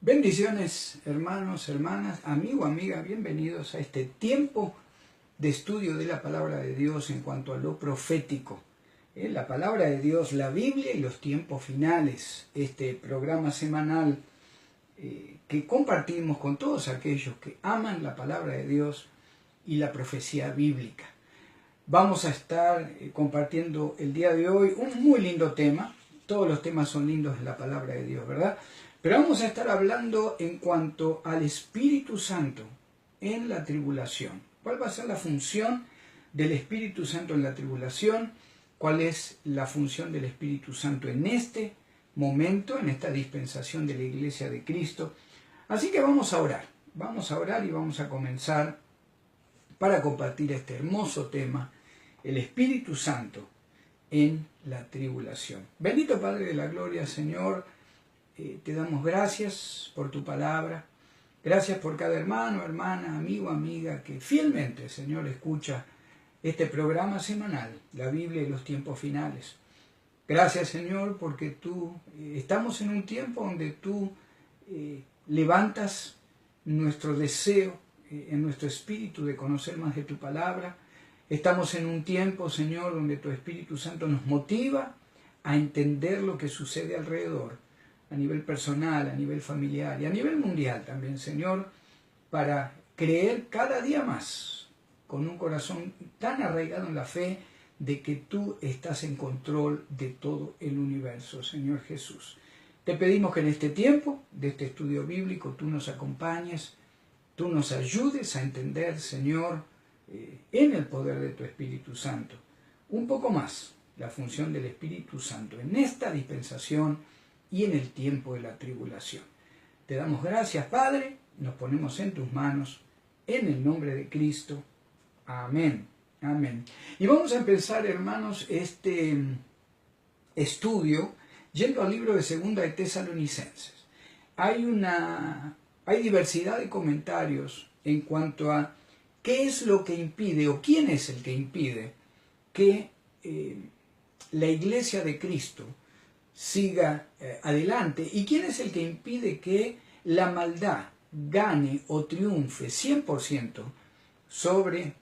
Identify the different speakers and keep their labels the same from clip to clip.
Speaker 1: Bendiciones, hermanos, hermanas, amigo, amiga, bienvenidos a este tiempo de estudio de la palabra de Dios en cuanto a lo profético. La palabra de Dios, la Biblia y los tiempos finales. Este programa semanal que compartimos con todos aquellos que aman la palabra de Dios y la profecía bíblica. Vamos a estar compartiendo el día de hoy un muy lindo tema. Todos los temas son lindos en la palabra de Dios, ¿verdad? Pero vamos a estar hablando en cuanto al Espíritu Santo en la tribulación. ¿Cuál va a ser la función del Espíritu Santo en la tribulación? ¿Cuál es la función del Espíritu Santo en este momento, en esta dispensación de la Iglesia de Cristo? Así que vamos a orar y vamos a comenzar para compartir este hermoso tema, el Espíritu Santo en la tribulación. Bendito Padre de la Gloria, Señor, te damos gracias por tu palabra, gracias por cada hermano, hermana, amigo, amiga que fielmente, Señor, escucha este programa semanal, la Biblia y los tiempos finales. Gracias, Señor, porque estamos en un tiempo donde tú levantas nuestro deseo en nuestro espíritu de conocer más de tu palabra. Estamos en un tiempo, Señor, donde tu Espíritu Santo nos motiva a entender lo que sucede alrededor, a nivel personal, a nivel familiar y a nivel mundial también, Señor, para creer cada día más con un corazón tan arraigado en la fe de que tú estás en control de todo el universo, Señor Jesús. Te pedimos que en este tiempo de este estudio bíblico tú nos acompañes, tú nos ayudes a entender, Señor, en el poder de tu Espíritu Santo, un poco más la función del Espíritu Santo en esta dispensación y en el tiempo de la tribulación. Te damos gracias, Padre, nos ponemos en tus manos, en el nombre de Cristo. Amén. Amén. Y vamos a empezar, hermanos, este estudio yendo al libro de Segunda de Tesalonicenses. Hay diversidad de comentarios en cuanto a qué es lo que impide o quién es el que impide que la Iglesia de Cristo siga adelante y quién es el que impide que la maldad gane o triunfe 100% sobre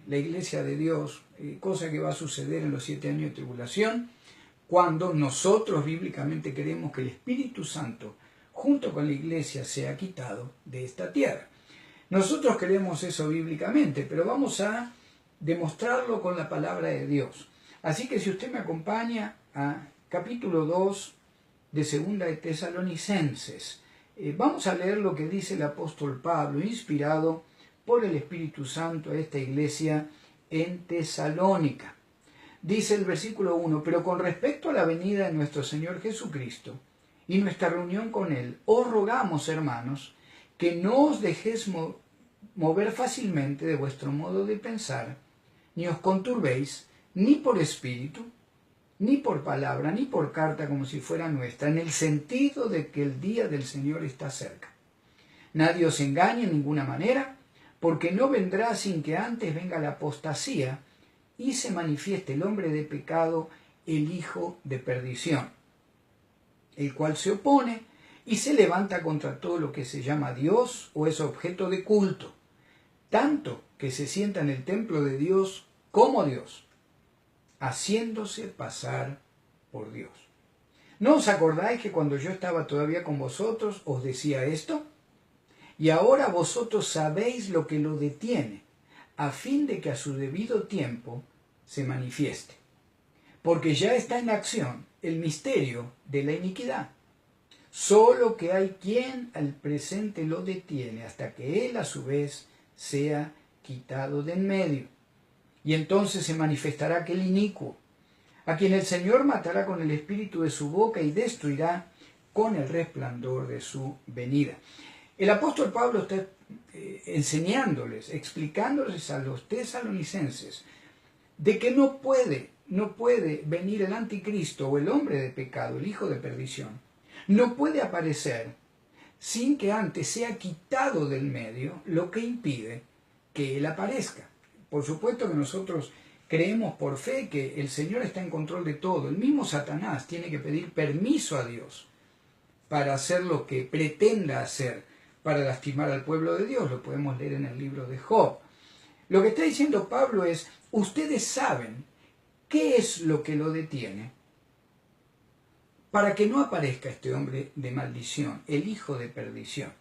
Speaker 1: la Iglesia de Dios, cosa que va a suceder en los 7 años de tribulación, cuando nosotros bíblicamente queremos que el Espíritu Santo junto con la Iglesia sea quitado de esta tierra. Nosotros queremos eso bíblicamente, pero vamos a demostrarlo con la palabra de Dios. Así que si usted me acompaña a capítulo 2 de Segunda de Tesalonicenses, vamos a leer lo que dice el apóstol Pablo, inspirado por el Espíritu Santo a esta iglesia en Tesalónica. Dice el versículo 1, pero con respecto a la venida de nuestro Señor Jesucristo y nuestra reunión con Él, os rogamos, hermanos, que no os dejéis mover fácilmente de vuestro modo de pensar, ni os conturbéis, ni por espíritu, ni por palabra, ni por carta como si fuera nuestra, en el sentido de que el día del Señor está cerca. Nadie os engañe en ninguna manera, porque no vendrá sin que antes venga la apostasía y se manifieste el hombre de pecado, el hijo de perdición, el cual se opone y se levanta contra todo lo que se llama Dios o es objeto de culto, tanto que se sienta en el templo de Dios como Dios, haciéndose pasar por Dios. ¿No os acordáis que cuando yo estaba todavía con vosotros os decía esto? Y ahora vosotros sabéis lo que lo detiene, a fin de que a su debido tiempo se manifieste. Porque ya está en acción el misterio de la iniquidad. Solo que hay quien al presente lo detiene hasta que él a su vez sea quitado de en medio. Y entonces se manifestará aquel inicuo, a quien el Señor matará con el espíritu de su boca y destruirá con el resplandor de su venida. El apóstol Pablo está enseñándoles, explicándoles a los tesalonicenses de que no puede venir el anticristo o el hombre de pecado, el hijo de perdición. No puede aparecer sin que antes sea quitado del medio lo que impide que él aparezca. Por supuesto que nosotros creemos por fe que el Señor está en control de todo. El mismo Satanás tiene que pedir permiso a Dios para hacer lo que pretenda hacer para lastimar al pueblo de Dios. Lo podemos leer en el libro de Job. Lo que está diciendo Pablo es, ustedes saben qué es lo que lo detiene para que no aparezca este hombre de maldición, el hijo de perdición.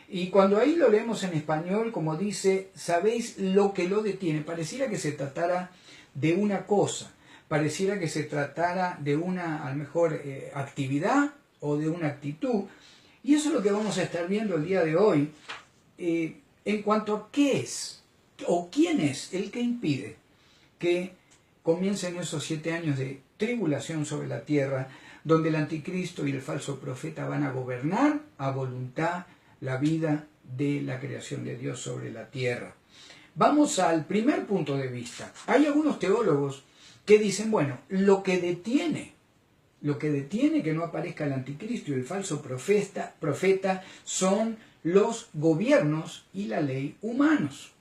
Speaker 1: Y cuando ahí lo leemos en español, como dice, sabéis lo que lo detiene, pareciera que se tratara de una cosa, pareciera que se tratara de una, a lo mejor, actividad o de una actitud. Y eso es lo que vamos a estar viendo el día de hoy, en cuanto a qué es o quién es el que impide que comiencen esos 7 años de tribulación sobre la tierra, donde el anticristo y el falso profeta van a gobernar a voluntad la vida de la creación de Dios sobre la tierra. Vamos al primer punto de vista. Hay algunos teólogos que dicen, bueno, lo que detiene que no aparezca el anticristo y el falso profeta son los gobiernos y la ley humanos.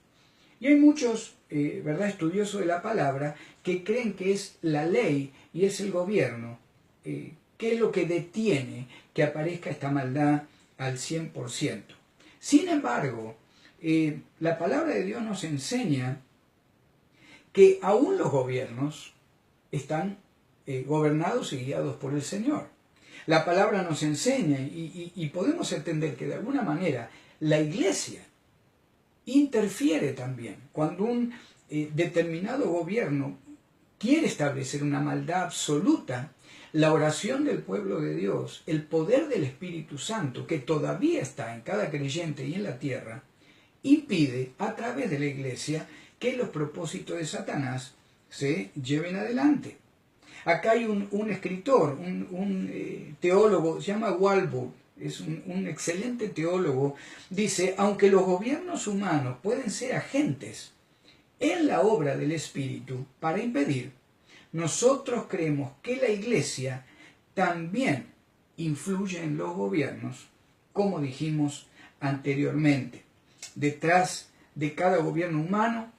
Speaker 1: Y hay muchos, estudiosos de la palabra que creen que es la ley y es el gobierno que es lo que detiene que aparezca esta maldad al 100%. Sin embargo, la palabra de Dios nos enseña que aún los gobiernos están gobernados y guiados por el Señor. La palabra nos enseña y podemos entender que de alguna manera la iglesia interfiere también. Cuando un determinado gobierno quiere establecer una maldad absoluta, la oración del pueblo de Dios, el poder del Espíritu Santo, que todavía está en cada creyente y en la tierra, impide a través de la iglesia que los propósitos de Satanás se lleven adelante. Acá hay un escritor, un teólogo, se llama Walvoord, es un excelente teólogo, dice, aunque los gobiernos humanos pueden ser agentes en la obra del Espíritu para impedir, nosotros creemos que la iglesia también influye en los gobiernos, como dijimos anteriormente. Detrás de cada gobierno humano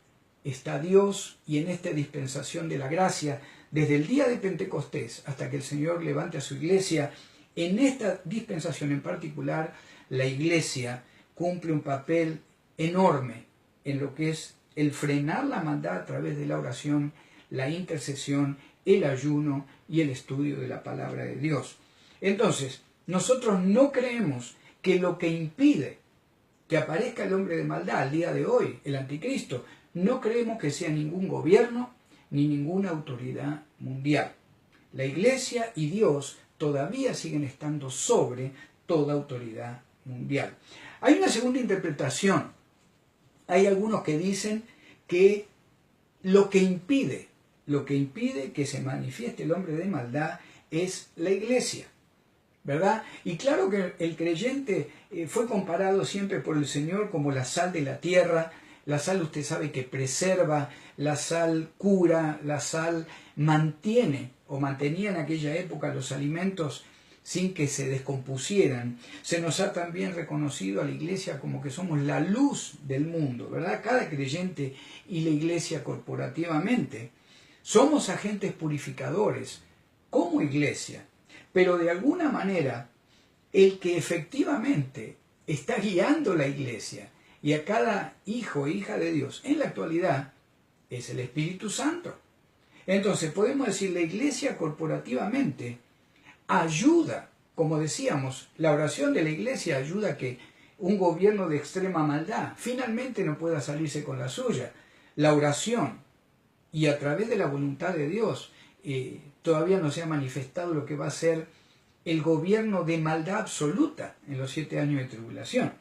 Speaker 1: está Dios, y en esta dispensación de la gracia, desde el día de Pentecostés hasta que el Señor levante a su iglesia, en esta dispensación en particular, la iglesia cumple un papel enorme en lo que es el frenar la maldad a través de la oración, la intercesión, el ayuno y el estudio de la palabra de Dios. Entonces, nosotros no creemos que lo que impide que aparezca el hombre de maldad al día de hoy, el anticristo, no creemos que sea ningún gobierno ni ninguna autoridad mundial. La iglesia y Dios todavía siguen estando sobre toda autoridad mundial. Hay una segunda interpretación. Hay algunos que dicen que lo que impide que se manifieste el hombre de maldad es la iglesia, ¿verdad? Y claro que el creyente fue comparado siempre por el Señor como la sal de la tierra. La sal, usted sabe que preserva, la sal cura, la sal mantiene o mantenía en aquella época los alimentos sin que se descompusieran. Se nos ha también reconocido a la iglesia como que somos la luz del mundo, ¿verdad? Cada creyente y la iglesia corporativamente somos agentes purificadores como iglesia, pero de alguna manera el que efectivamente está guiando la iglesia y a cada hijo e hija de Dios en la actualidad es el Espíritu Santo. Entonces podemos decir, la iglesia corporativamente ayuda, como decíamos, la oración de la iglesia ayuda a que un gobierno de extrema maldad finalmente no pueda salirse con la suya. La oración y a través de la voluntad de Dios todavía no se ha manifestado lo que va a ser el gobierno de maldad absoluta en los 7 años de tribulación.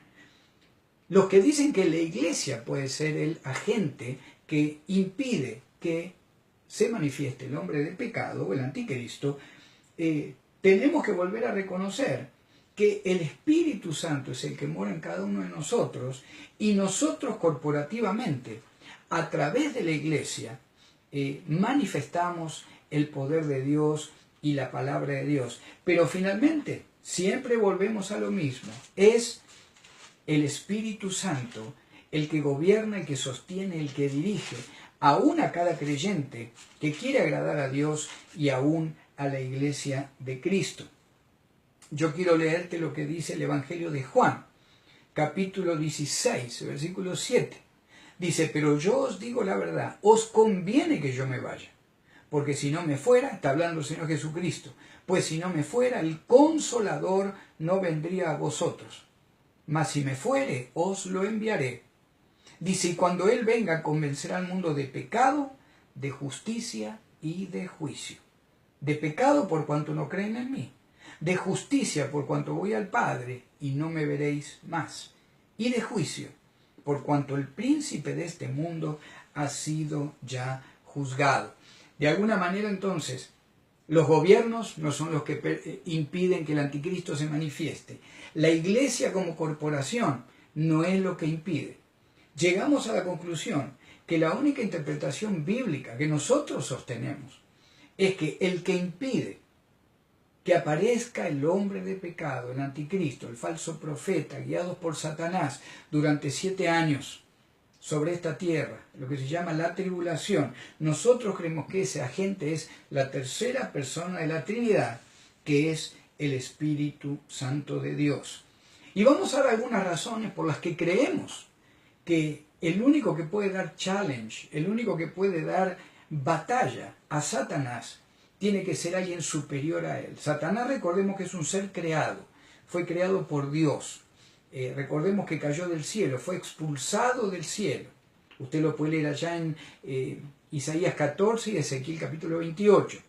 Speaker 1: Los que dicen que la iglesia puede ser el agente que impide que se manifieste el hombre de pecado o el anticristo, tenemos que volver a reconocer que el Espíritu Santo es el que mora en cada uno de nosotros, y nosotros corporativamente, a través de la iglesia, manifestamos el poder de Dios y la palabra de Dios. Pero finalmente, siempre volvemos a lo mismo. Es el Espíritu Santo el que gobierna, el que sostiene, el que dirige, aún a cada creyente que quiere agradar a Dios y aún a la iglesia de Cristo. yo quiero leerte lo que dice el Evangelio de Juan, capítulo 16, versículo 7. Dice, pero yo os digo la verdad, os conviene que yo me vaya, porque si no me fuera, está hablando el Señor Jesucristo, pues si no me fuera, el Consolador no vendría a vosotros, mas si me fuere, os lo enviaré. Dice, y cuando Él venga, convencerá al mundo de pecado, de justicia y de juicio. De pecado por cuanto no creen en mí, de justicia por cuanto voy al Padre y no me veréis más, y de juicio por cuanto el príncipe de este mundo ha sido ya juzgado. De alguna manera entonces, los gobiernos no son los que impiden que el anticristo se manifieste. La iglesia como corporación no es lo que impide. Llegamos a la conclusión que la única interpretación bíblica que nosotros sostenemos es que el que impide que aparezca el hombre de pecado, el anticristo, el falso profeta, guiados por Satanás durante 7 años sobre esta tierra, lo que se llama la tribulación, nosotros creemos que ese agente es la tercera persona de la Trinidad, que es el Espíritu Santo de Dios. Y vamos a dar algunas razones por las que creemos que el único que puede dar challenge, el único que puede dar batalla a Satanás, tiene que ser alguien superior a él. Satanás, recordemos que es un ser creado, fue creado por Dios. Recordemos que cayó del cielo, fue expulsado del cielo. Usted lo puede leer allá en Isaías 14 y Ezequiel capítulo 28.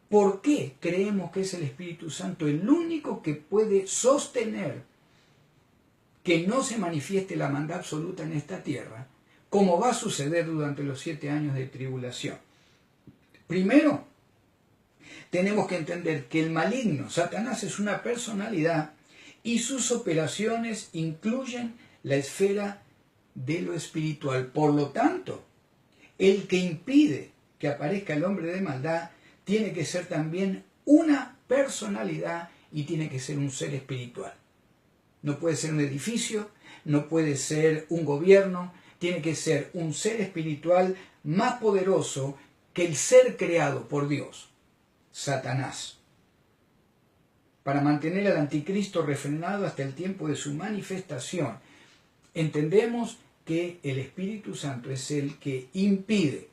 Speaker 1: ¿Por qué creemos que es el Espíritu Santo el único que puede sostener que no se manifieste la maldad absoluta en esta tierra, como va a suceder durante los 7 años de tribulación? Primero, tenemos que entender que el maligno, Satanás, es una personalidad y sus operaciones incluyen la esfera de lo espiritual. Por lo tanto, el que impide que aparezca el hombre de maldad tiene que ser también una personalidad y tiene que ser un ser espiritual. No puede ser un edificio, no puede ser un gobierno, tiene que ser un ser espiritual más poderoso que el ser creado por Dios, Satanás. Para mantener al anticristo refrenado hasta el tiempo de su manifestación, entendemos que el Espíritu Santo es el que impide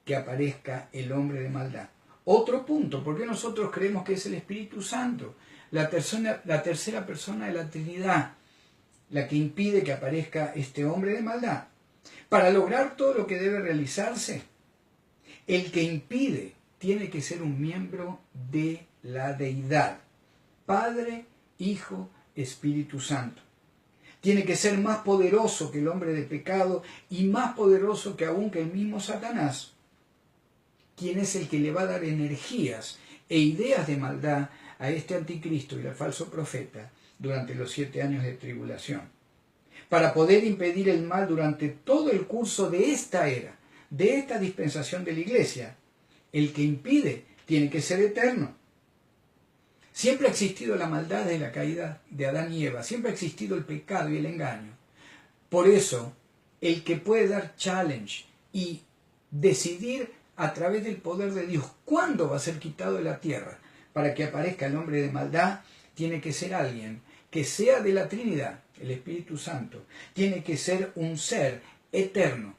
Speaker 1: que aparezca el hombre de maldad. Otro punto, ¿por qué nosotros creemos que es el Espíritu Santo, la tercera persona de la Trinidad, la que impide que aparezca este hombre de maldad? Para lograr todo lo que debe realizarse, el que impide tiene que ser un miembro de la deidad, Padre, Hijo, Espíritu Santo. Tiene que ser más poderoso que el hombre de pecado y más poderoso que aún que el mismo Satanás, quien es el que le va a dar energías e ideas de maldad a este anticristo y al falso profeta durante los 7 años de tribulación. Para poder impedir el mal durante todo el curso de esta era, de esta dispensación de la iglesia, el que impide tiene que ser eterno. Siempre ha existido la maldad desde la caída de Adán y Eva, siempre ha existido el pecado y el engaño. Por eso, el que puede dar challenge y decidir a través del poder de Dios cuándo va a ser quitado de la tierra para que aparezca el hombre de maldad, tiene que ser alguien que sea de la Trinidad, el Espíritu Santo. Tiene que ser un ser eterno.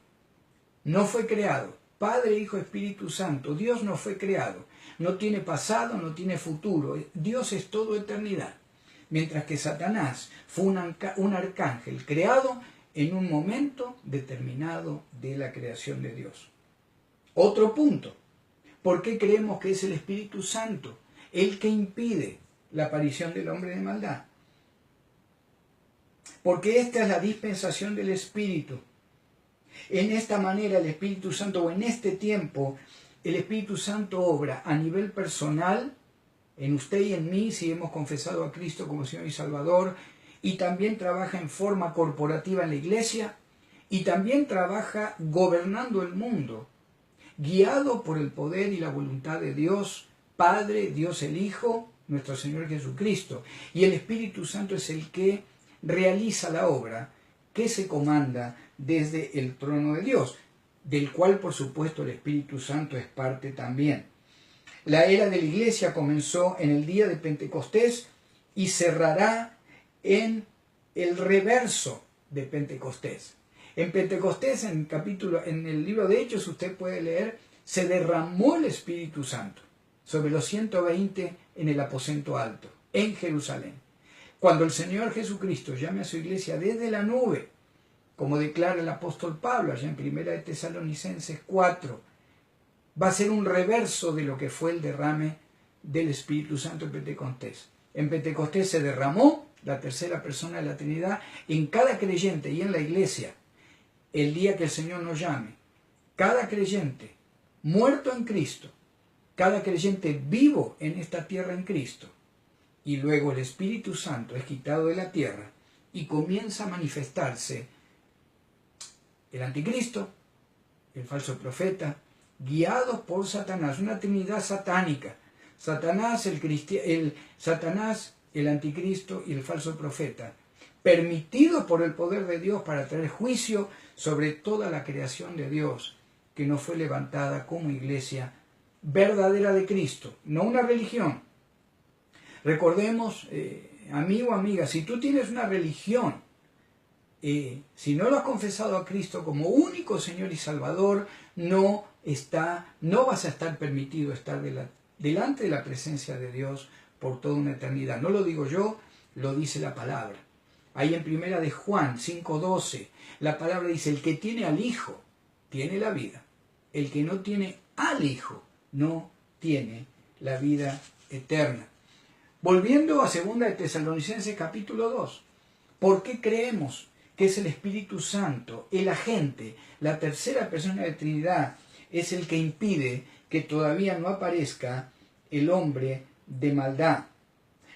Speaker 1: No fue creado. Padre, Hijo, Espíritu Santo. Dios no fue creado. No tiene pasado, no tiene futuro. Dios es todo eternidad. Mientras que Satanás fue un arcángel creado en un momento determinado de la creación de Dios. Otro punto. ¿Por qué creemos que es el Espíritu Santo el que impide la aparición del hombre de maldad? Porque esta es la dispensación del Espíritu. En esta manera el Espíritu Santo, o en este tiempo, el Espíritu Santo obra a nivel personal, en usted y en mí, si hemos confesado a Cristo como Señor y Salvador, y también trabaja en forma corporativa en la iglesia, y también trabaja gobernando el mundo, guiado por el poder y la voluntad de Dios, Padre, Dios el Hijo, nuestro Señor Jesucristo. Y el Espíritu Santo es el que realiza la obra que se comanda desde el trono de Dios, del cual por supuesto el Espíritu Santo es parte también. La era de la iglesia comenzó en el día de Pentecostés y cerrará en el reverso de Pentecostés. En Pentecostés, en el libro de Hechos, usted puede leer, se derramó el Espíritu Santo sobre los 120 en el aposento alto, en Jerusalén. Cuando el Señor Jesucristo llame a su iglesia desde la nube, como declara el apóstol Pablo allá en 1 de Tesalonicenses 4, va a ser un reverso de lo que fue el derrame del Espíritu Santo en Pentecostés. En Pentecostés se derramó la tercera persona de la Trinidad en cada creyente y en la iglesia. El día que el Señor nos llame, cada creyente muerto en Cristo, cada creyente vivo en esta tierra en Cristo, y luego el Espíritu Santo es quitado de la tierra y comienza a manifestarse el anticristo, el falso profeta, guiados por Satanás, una trinidad satánica. Satanás, el anticristo y el falso profeta, permitido por el poder de Dios para traer juicio sobre toda la creación de Dios, que no fue levantada como iglesia verdadera de Cristo, no una religión. Recordemos, amigo, amiga, si tú tienes una religión, si no lo has confesado a Cristo como único Señor y Salvador, no vas a estar permitido estar delante de la presencia de Dios por toda una eternidad. No lo digo yo, lo dice la palabra. Ahí en 1 de Juan 5:12, la palabra dice, el que tiene al Hijo, tiene la vida. El que no tiene al Hijo, no tiene la vida eterna. Volviendo a 2 de Tesalonicenses capítulo 2, ¿por qué creemos que es el Espíritu Santo, el agente, la tercera persona de Trinidad, es el que impide que todavía no aparezca el hombre de maldad?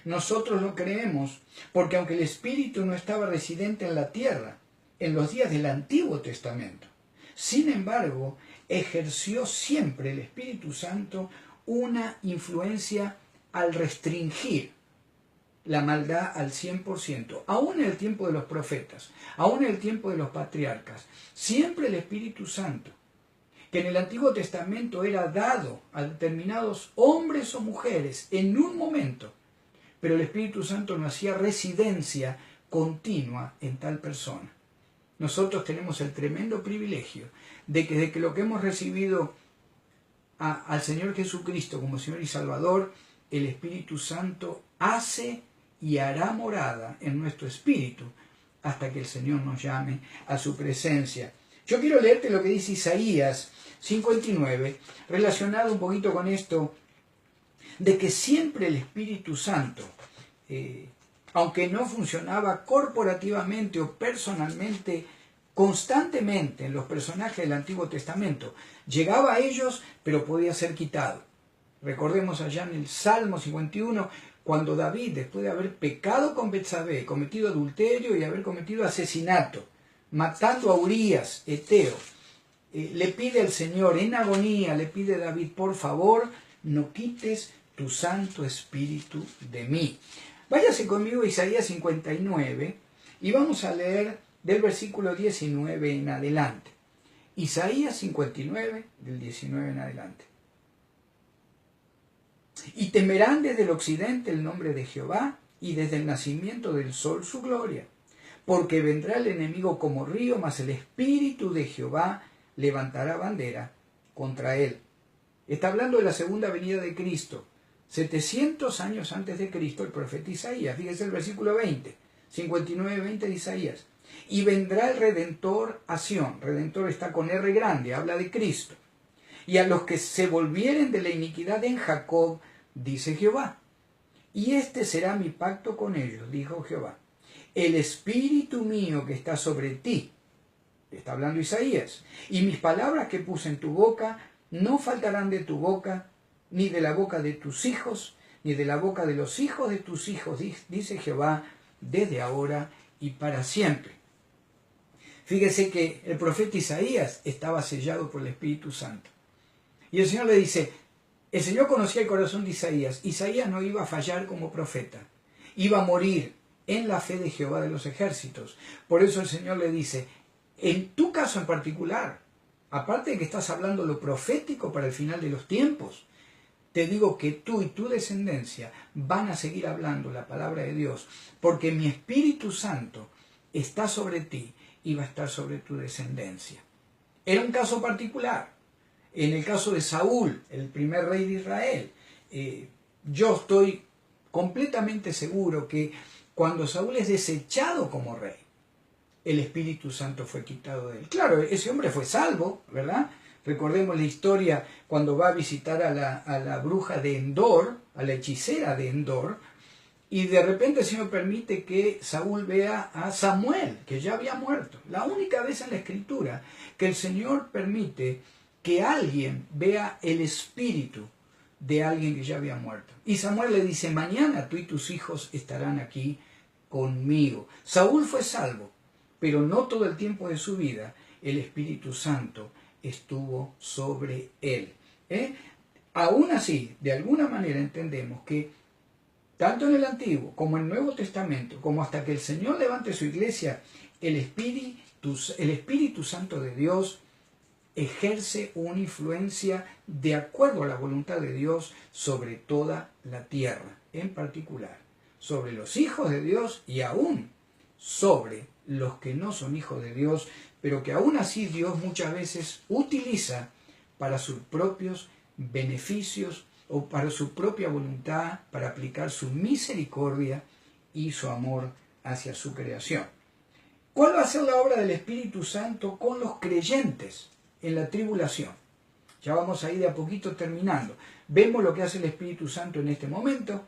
Speaker 1: Nosotros lo creemos porque aunque el Espíritu no estaba residente en la tierra en los días del Antiguo Testamento, sin embargo, ejerció siempre el Espíritu Santo una influencia al restringir la maldad al 100%, aún en el tiempo de los profetas, aún en el tiempo de los patriarcas. Siempre el Espíritu Santo, que en el Antiguo Testamento era dado a determinados hombres o mujeres en un momento, pero el Espíritu Santo no hacía residencia continua en tal persona. Nosotros tenemos el tremendo privilegio de que lo que hemos recibido al Señor Jesucristo como Señor y Salvador, el Espíritu Santo hace y hará morada en nuestro espíritu hasta que el Señor nos llame a su presencia. Yo quiero leerte lo que dice Isaías 59, relacionado un poquito con esto, de que siempre el Espíritu Santo, aunque no funcionaba corporativamente o personalmente, constantemente en los personajes del Antiguo Testamento, llegaba a ellos, pero podía ser quitado. Recordemos allá en el Salmo 51, cuando David, después de haber pecado con Betsabé, cometido adulterio y haber cometido asesinato, matando a Urías, Eteo, le pide al Señor, en agonía, le pide a David, por favor, no quites tu Santo Espíritu de mí. Váyase conmigo a Isaías 59 y vamos a leer del versículo 19 en adelante. Isaías 59, del 19 en adelante. Y temerán desde el occidente el nombre de Jehová, y desde el nacimiento del sol su gloria. Porque vendrá el enemigo como río, mas el Espíritu de Jehová levantará bandera contra él. Está hablando de la segunda venida de Cristo. 700 años antes de Cristo, el profeta Isaías. Fíjese el versículo 20, 59-20 de Isaías. Y vendrá el Redentor a Sión. Redentor está con R grande, habla de Cristo. Y a los que se volvieren de la iniquidad en Jacob, dice Jehová. Y este será mi pacto con ellos, dijo Jehová. El espíritu mío que está sobre ti, está hablando Isaías, y mis palabras que puse en tu boca, no faltarán de tu boca, ni de la boca de tus hijos, ni de la boca de los hijos de tus hijos, dice Jehová, desde ahora y para siempre. Fíjese que el profeta Isaías estaba sellado por el Espíritu Santo. Y el Señor le dice, el Señor conocía el corazón de Isaías. Isaías no iba a fallar como profeta. Iba a morir en la fe de Jehová de los ejércitos. Por eso el Señor le dice, en tu caso en particular, aparte de que estás hablando lo profético para el final de los tiempos, te digo que tú y tu descendencia van a seguir hablando la palabra de Dios, porque mi Espíritu Santo está sobre ti y va a estar sobre tu descendencia. Era un caso particular. En el caso de Saúl, el primer rey de Israel, yo estoy completamente seguro que cuando Saúl es desechado como rey, el Espíritu Santo fue quitado de él. Claro, ese hombre fue salvo, ¿verdad? Recordemos la historia cuando va a visitar a la bruja de Endor, a la hechicera de Endor, y de repente el Señor permite que Saúl vea a Samuel, que ya había muerto. La única vez en la Escritura que el Señor permite que alguien vea el espíritu de alguien que ya había muerto. Y Samuel le dice, mañana tú y tus hijos estarán aquí conmigo. Saúl fue salvo, pero no todo el tiempo de su vida el Espíritu Santo estuvo sobre él. Aún así, de alguna manera entendemos que tanto en el Antiguo como en el Nuevo Testamento, como hasta que el Señor levante su iglesia, el Espíritu Santo de Dios ejerce una influencia de acuerdo a la voluntad de Dios sobre toda la tierra, en particular sobre los hijos de Dios y aún sobre los que no son hijos de Dios, pero que aún así Dios muchas veces utiliza para sus propios beneficios o para su propia voluntad, para aplicar su misericordia y su amor hacia su creación. ¿Cuál va a ser la obra del Espíritu Santo con los creyentes en la tribulación? Ya vamos a ir de a poquito terminando. Vemos lo que hace el Espíritu Santo en este momento.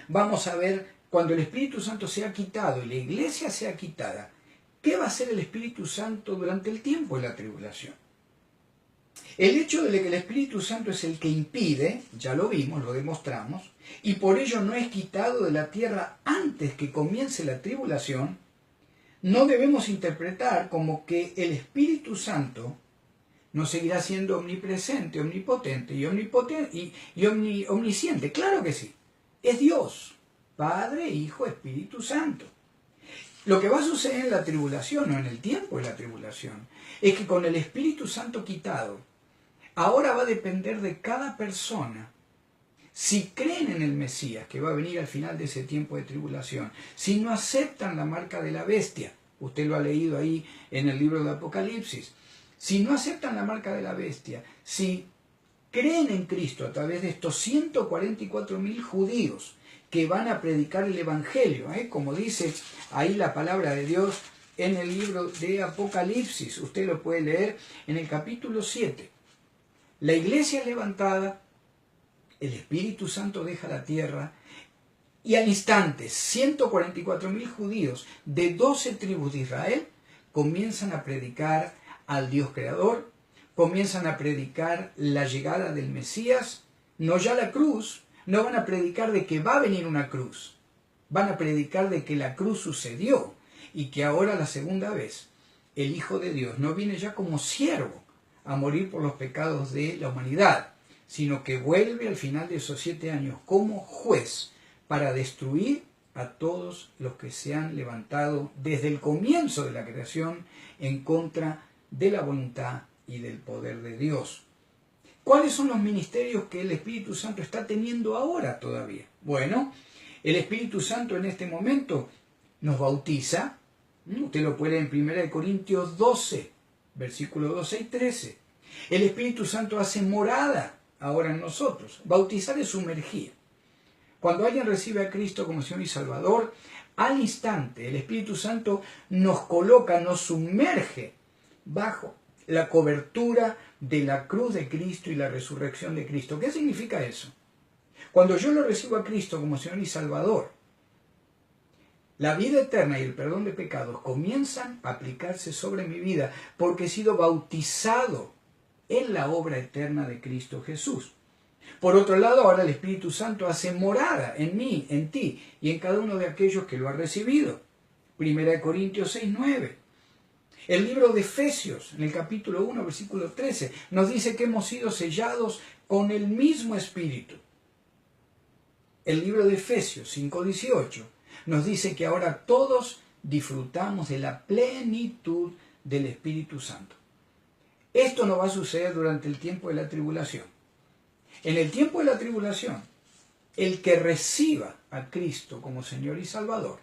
Speaker 1: Vamos a ver cuando el Espíritu Santo sea quitado y la iglesia sea quitada, ¿qué va a hacer el Espíritu Santo durante el tiempo de la tribulación? El hecho de que el Espíritu Santo es el que impide, ya lo vimos, lo demostramos, y por ello no es quitado de la tierra antes que comience la tribulación, no debemos interpretar como que el Espíritu Santo no seguirá siendo omnipresente, omnipotente y omnisciente. Claro que sí. Es Dios, Padre, Hijo, Espíritu Santo. Lo que va a suceder en la tribulación o en el tiempo de la tribulación es que con el Espíritu Santo quitado, ahora va a depender de cada persona si creen en el Mesías, que va a venir al final de ese tiempo de tribulación, si no aceptan la marca de la bestia, usted lo ha leído ahí en el libro de Apocalipsis, si no aceptan la marca de la bestia, si creen en Cristo a través de estos 144.000 judíos que van a predicar el Evangelio, como dice ahí la palabra de Dios en el libro de Apocalipsis, usted lo puede leer en el capítulo 7. La iglesia es levantada, el Espíritu Santo deja la tierra y al instante 144.000 judíos de 12 tribus de Israel comienzan a predicar al Dios creador, comienzan a predicar la llegada del Mesías, no ya la cruz, no van a predicar de que va a venir una cruz, van a predicar de que la cruz sucedió y que ahora la segunda vez el Hijo de Dios no viene ya como siervo a morir por los pecados de la humanidad, sino que vuelve al final de esos 7 años como juez para destruir a todos los que se han levantado desde el comienzo de la creación en contra de la voluntad y del poder de Dios. ¿Cuáles son los ministerios que el Espíritu Santo está teniendo ahora todavía? Bueno, el Espíritu Santo en este momento nos bautiza. Usted lo puede leer en 1 Corintios 12, versículos 12 y 13. El Espíritu Santo hace morada ahora en nosotros. Bautizar es sumergir. Cuando alguien recibe a Cristo como Señor y Salvador, al instante el Espíritu Santo nos coloca, nos sumerge bajo la cobertura de la cruz de Cristo y la resurrección de Cristo. ¿Qué significa eso? Cuando yo lo recibo a Cristo como Señor y Salvador, la vida eterna y el perdón de pecados comienzan a aplicarse sobre mi vida porque he sido bautizado en la obra eterna de Cristo Jesús. Por otro lado, ahora el Espíritu Santo hace morada en mí, en ti y en cada uno de aquellos que lo han recibido. 1 Corintios 6, 9. El libro de Efesios, en el capítulo 1, versículo 13, nos dice que hemos sido sellados con el mismo Espíritu. El libro de Efesios 5, 18 nos dice que ahora todos disfrutamos de la plenitud del Espíritu Santo. Esto no va a suceder durante el tiempo de la tribulación. En el tiempo de la tribulación, el que reciba a Cristo como Señor y Salvador,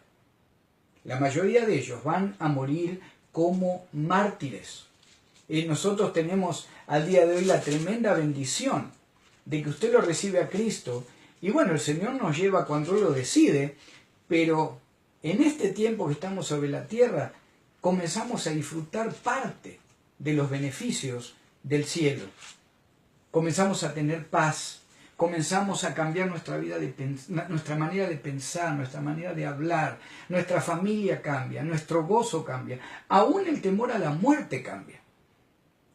Speaker 1: la mayoría de ellos van a morir como mártires. Y nosotros tenemos al día de hoy la tremenda bendición de que usted lo recibe a Cristo. Y bueno, el Señor nos lleva cuando Él lo decide, pero en este tiempo que estamos sobre la tierra, comenzamos a disfrutar parte de los beneficios del cielo. Comenzamos a tener paz, comenzamos a cambiar nuestra vida, nuestra manera de pensar, nuestra manera de hablar, nuestra familia cambia, nuestro gozo cambia, aún el temor a la muerte cambia.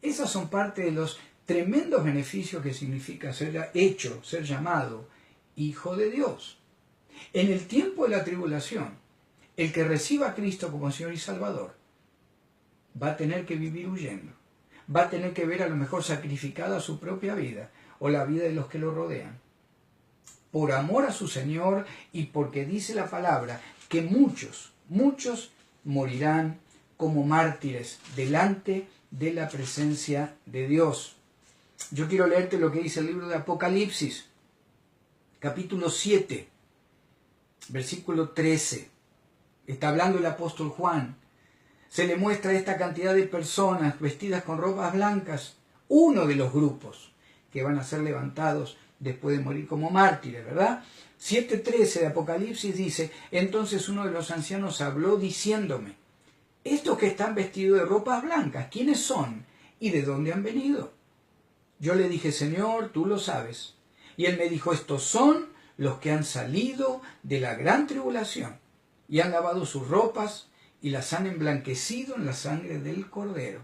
Speaker 1: Esas son parte de los tremendos beneficios que significa ser hecho, ser llamado hijo de Dios. En el tiempo de la tribulación, el que reciba a Cristo como Señor y Salvador va a tener que vivir huyendo, va a tener que ver a lo mejor sacrificada su propia vida o la vida de los que lo rodean, por amor a su Señor y porque dice la palabra que muchos morirán como mártires delante de la presencia de Dios. Yo quiero leerte lo que dice el libro de Apocalipsis, capítulo 7, versículo 13. Está hablando el apóstol Juan. Se le muestra esta cantidad de personas vestidas con ropas blancas, uno de los grupos que van a ser levantados después de morir como mártires, ¿verdad? 7:13 de Apocalipsis dice: entonces uno de los ancianos habló diciéndome, estos que están vestidos de ropas blancas, ¿quiénes son y de dónde han venido? Yo le dije, Señor, tú lo sabes. Y él me dijo, estos son los que han salido de la gran tribulación y han lavado sus ropas y las han emblanquecido en la sangre del Cordero.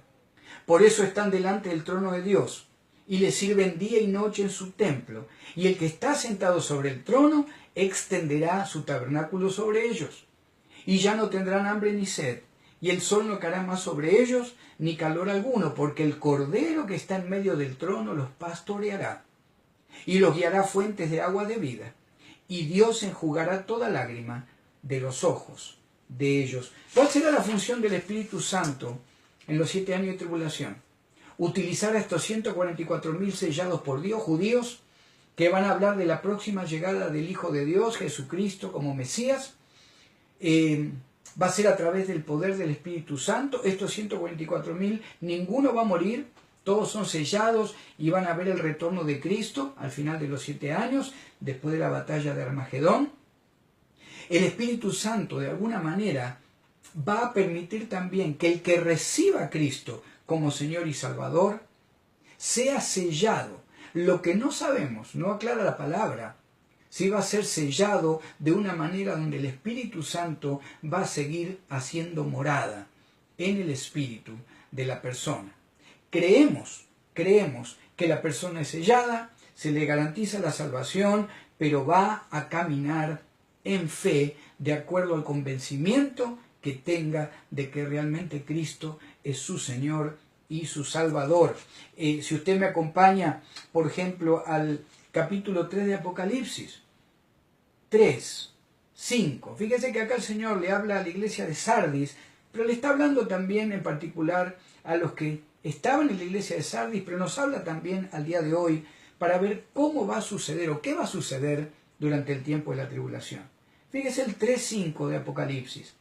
Speaker 1: Por eso están delante del trono de Dios y le sirven día y noche en su templo. Y el que está sentado sobre el trono extenderá su tabernáculo sobre ellos. Y ya no tendrán hambre ni sed, y el sol no caerá más sobre ellos, ni calor alguno, porque el Cordero que está en medio del trono los pastoreará, y los guiará a fuentes de agua de vida, y Dios enjugará toda lágrima de los ojos de ellos. ¿Cuál será la función del Espíritu Santo en los 7 años de tribulación? Utilizar a estos 144.000 sellados por Dios, judíos, que van a hablar de la próxima llegada del Hijo de Dios, Jesucristo, como Mesías. Va a ser a través del poder del Espíritu Santo. Estos 144.000, ninguno va a morir, todos son sellados y van a ver el retorno de Cristo al final de los 7 años, después de la batalla de Armagedón. El Espíritu Santo, de alguna manera, va a permitir también que el que reciba a Cristo como Señor y Salvador sea sellado. Lo que no sabemos, no aclara la palabra, si va a ser sellado de una manera donde el Espíritu Santo va a seguir haciendo morada en el espíritu de la persona. Creemos que la persona es sellada, se le garantiza la salvación, pero va a caminar en fe de acuerdo al convencimiento que tenga de que realmente Cristo es su Señor y su Salvador. Si usted me acompaña, por ejemplo, al capítulo 3 de Apocalipsis, 3, 5. Fíjese que acá el Señor le habla a la iglesia de Sardis, pero le está hablando también en particular a los que estaban en la iglesia de Sardis, pero nos habla también al día de hoy para ver cómo va a suceder o qué va a suceder durante el tiempo de la tribulación. Fíjese el 3:5 de Apocalipsis.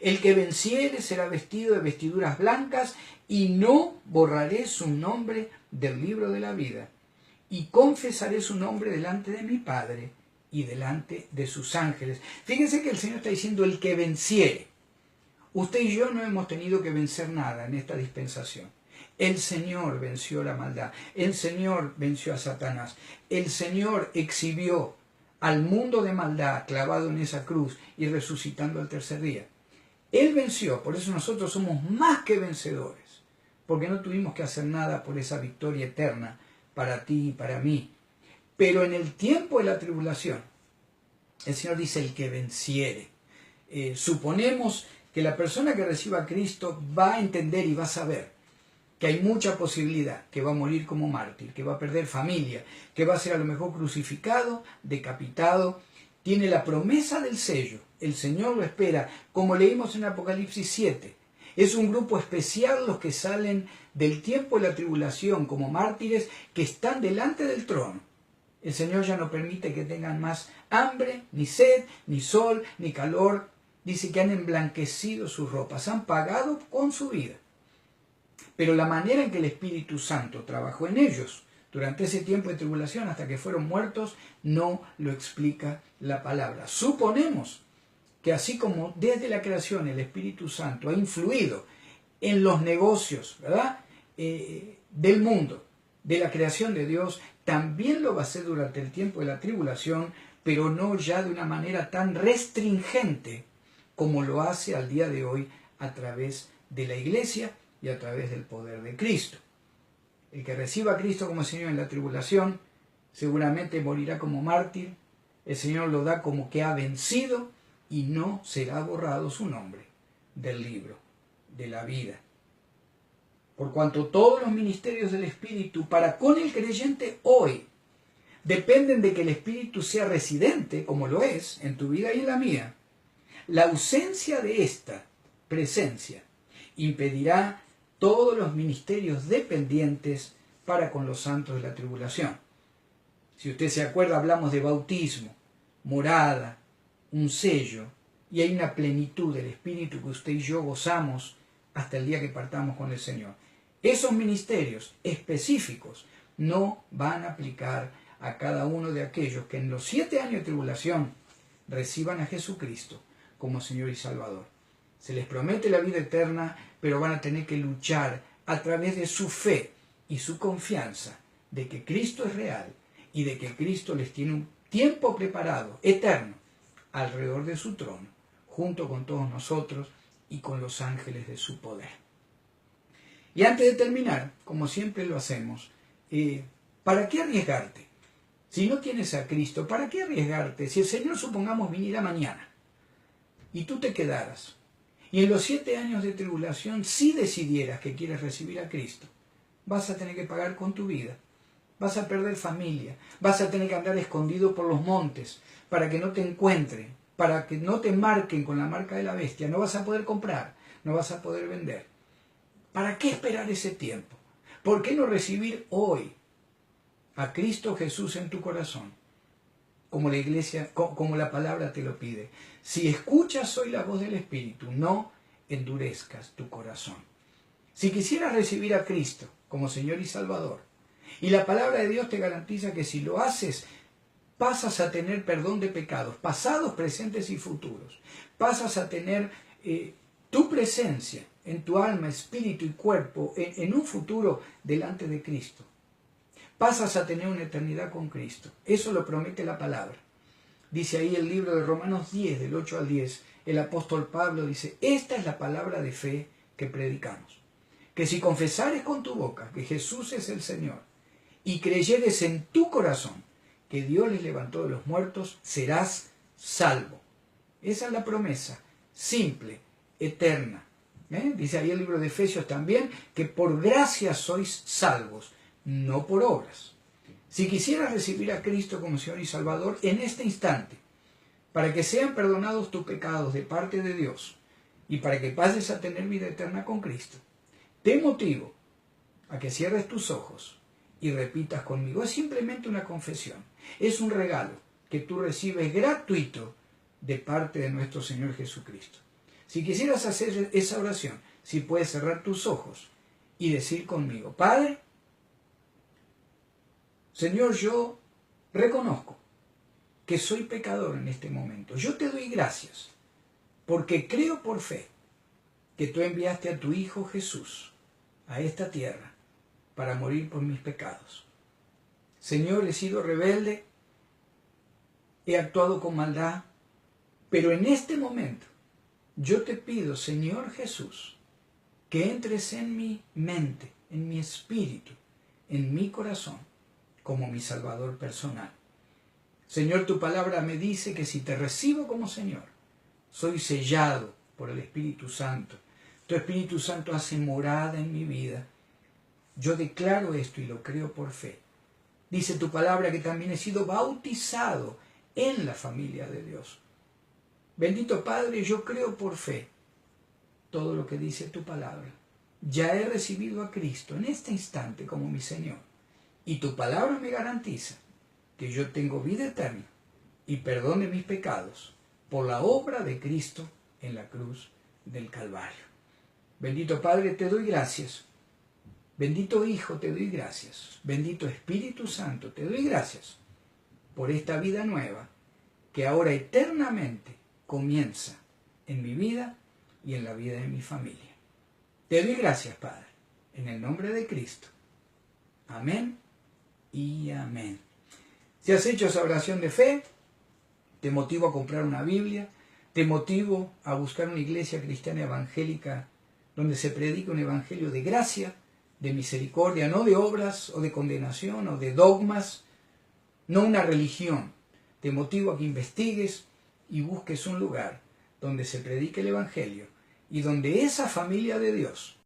Speaker 1: El que venciere será vestido de vestiduras blancas y no borraré su nombre del libro de la vida. Y confesaré su nombre delante de mi Padre y delante de sus ángeles. Fíjense que el Señor está diciendo el que venciere. Usted y yo no hemos tenido que vencer nada en esta dispensación. El Señor venció la maldad. El Señor venció a Satanás. El Señor exhibió al mundo de maldad clavado en esa cruz y resucitando al tercer día. Él venció, por eso nosotros somos más que vencedores, porque no tuvimos que hacer nada por esa victoria eterna para ti y para mí. Pero en el tiempo de la tribulación, el Señor dice el que venciere. Suponemos que la persona que reciba a Cristo va a entender y va a saber que hay mucha posibilidad que va a morir como mártir, que va a perder familia, que va a ser a lo mejor crucificado, decapitado. Tiene la promesa del sello. El Señor lo espera, como leímos en Apocalipsis 7. Es un grupo especial los que salen del tiempo de la tribulación como mártires que están delante del trono. El Señor ya no permite que tengan más hambre, ni sed, ni sol, ni calor. Dice que han emblanquecido sus ropas, han pagado con su vida. Pero la manera en que el Espíritu Santo trabajó en ellos durante ese tiempo de tribulación hasta que fueron muertos, no lo explica la palabra. Suponemos que así como desde la creación el Espíritu Santo ha influido en los negocios, ¿verdad?, del mundo, de la creación de Dios, también lo va a hacer durante el tiempo de la tribulación, pero no ya de una manera tan restringente como lo hace al día de hoy a través de la Iglesia y a través del poder de Cristo. El que reciba a Cristo como Señor en la tribulación seguramente morirá como mártir. El Señor lo da como que ha vencido y no será borrado su nombre del libro de la vida. Por cuanto todos los ministerios del Espíritu para con el creyente hoy dependen de que el Espíritu sea residente, como lo es en tu vida y en la mía, la ausencia de esta presencia impedirá todos los ministerios dependientes para con los santos de la tribulación. Si usted se acuerda, hablamos de bautismo, morada, un sello, y hay una plenitud del Espíritu que usted y yo gozamos hasta el día que partamos con el Señor. Esos ministerios específicos no van a aplicar a cada uno de aquellos que en los 7 años de tribulación reciban a Jesucristo como Señor y Salvador. Se les promete la vida eterna, pero van a tener que luchar a través de su fe y su confianza de que Cristo es real y de que Cristo les tiene un tiempo preparado, eterno, alrededor de su trono, junto con todos nosotros y con los ángeles de su poder. Y antes de terminar, como siempre lo hacemos, ¿para qué arriesgarte? Si no tienes a Cristo, ¿para qué arriesgarte? Si el Señor, supongamos, viniera mañana y tú te quedaras, y en los 7 años de tribulación, si decidieras que quieres recibir a Cristo, vas a tener que pagar con tu vida, vas a perder familia, vas a tener que andar escondido por los montes para que no te encuentren, para que no te marquen con la marca de la bestia, no vas a poder comprar, no vas a poder vender. ¿Para qué esperar ese tiempo? ¿Por qué no recibir hoy a Cristo Jesús en tu corazón? Como la iglesia, como la palabra te lo pide. Si escuchas hoy la voz del Espíritu, no endurezcas tu corazón. Si quisieras recibir a Cristo como Señor y Salvador, y la palabra de Dios te garantiza que si lo haces, pasas a tener perdón de pecados, pasados, presentes y futuros. Pasas a tener tu presencia en tu alma, espíritu y cuerpo en un futuro delante de Cristo. Pasas a tener una eternidad con Cristo. Eso lo promete la palabra. Dice ahí el libro de Romanos 10, del 8 al 10, el apóstol Pablo dice, esta es la palabra de fe que predicamos. Que si confesares con tu boca que Jesús es el Señor y creyeres en tu corazón que Dios les levantó de los muertos, serás salvo. Esa es la promesa, simple, eterna. Dice ahí el libro de Efesios también, que por gracia sois salvos, no por obras. Si quisieras recibir a Cristo como Señor y Salvador en este instante, para que sean perdonados tus pecados de parte de Dios y para que pases a tener vida eterna con Cristo, te motivo a que cierres tus ojos y repitas conmigo. Es simplemente una confesión. Es un regalo que tú recibes gratuito de parte de nuestro Señor Jesucristo. Si quisieras hacer esa oración, si puedes cerrar tus ojos y decir conmigo, Padre, Señor, yo reconozco que soy pecador en este momento. Yo te doy gracias porque creo por fe que tú enviaste a tu Hijo Jesús a esta tierra para morir por mis pecados. Señor, he sido rebelde, he actuado con maldad, pero en este momento yo te pido, Señor Jesús, que entres en mi mente, en mi espíritu, en mi corazón, como mi Salvador personal. Señor, tu palabra me dice que si te recibo como Señor, soy sellado por el Espíritu Santo. Tu Espíritu Santo hace morada en mi vida. Yo declaro esto y lo creo por fe. Dice tu palabra que también he sido bautizado en la familia de Dios. Bendito Padre, yo creo por fe todo lo que dice tu palabra. Ya he recibido a Cristo en este instante como mi Señor. Y tu palabra me garantiza que yo tengo vida eterna y perdón de mis pecados por la obra de Cristo en la cruz del Calvario. Bendito Padre, te doy gracias. Bendito Hijo, te doy gracias. Bendito Espíritu Santo, te doy gracias por esta vida nueva que ahora eternamente comienza en mi vida y en la vida de mi familia. Te doy gracias, Padre, en el nombre de Cristo. Amén y amén. Si has hecho esa oración de fe, te motivo a comprar una Biblia, te motivo a buscar una iglesia cristiana evangélica donde se predica un evangelio de gracia, de misericordia, no de obras o de condenación o de dogmas, no una religión. Te motivo a que investigues y busques un lugar donde se predique el evangelio y donde esa familia de Dios